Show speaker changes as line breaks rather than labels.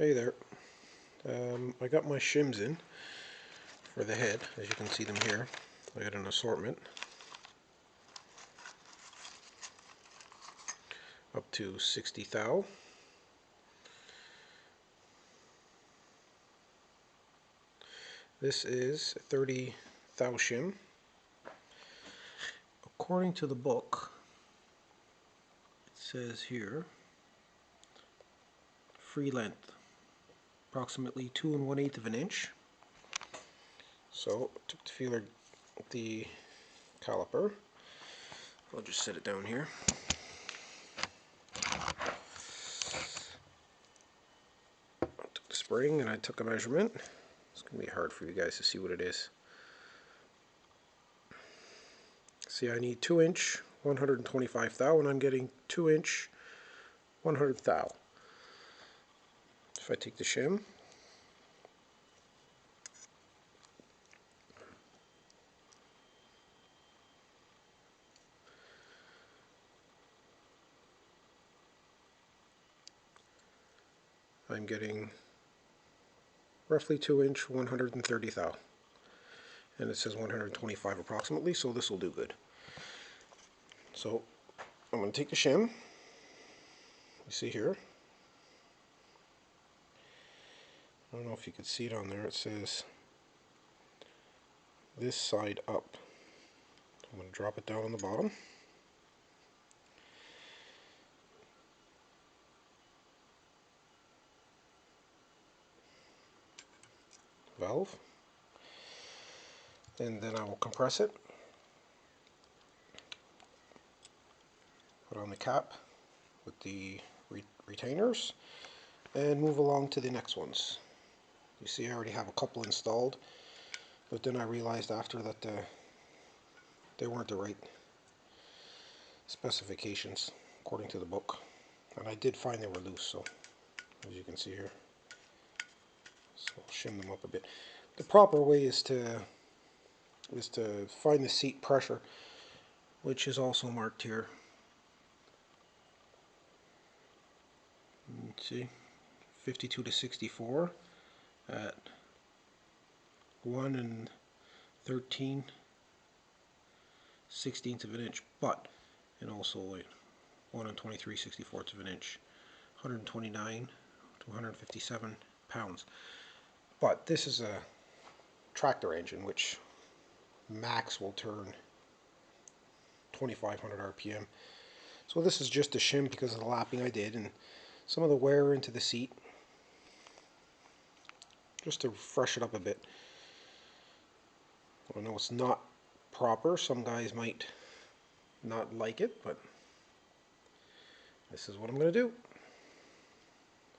Hey there. I got my shims in for the head. As you can see them here, I got an assortment up to 60 thou. This is a 30 thou shim. According to the book, it says here free length approximately 2 1/8 of an inch. So took the feeler, the caliper. I'll just set it down here. I took the spring and I took a measurement. It's going to be hard for you guys to see what it is. See, I need 2 inch 125 thou, and I'm getting 2 inch 100 thou. If I take the shim, I'm getting roughly 2 inch 130 thou, and it says 125 approximately, so this will do good. So I'm going to take the shim, you see here, I don't know if you can see it on there, it says this side up. I'm going to drop it down on the bottom. Valve. And then I will compress it. Put on the cap with the retainers and move along to the next ones. You see I already have a couple installed, but then I realized after that they weren't the right specifications according to the book, and I did find they were loose, so as you can see here. So I'll shim them up a bit. The proper way is to find the seat pressure, which is also marked here. Let's see, 52 to 64 at 1 13/16 of an inch, but and also 1 23/64 of an inch, 129 to 157 pounds. But this is a tractor engine which max will turn 2500 RPM. So this is just a shim because of the lapping I did and some of the wear into the seat, just to fresh it up a bit. I know it's not proper, some guys might not like it, but this is what I'm going to do.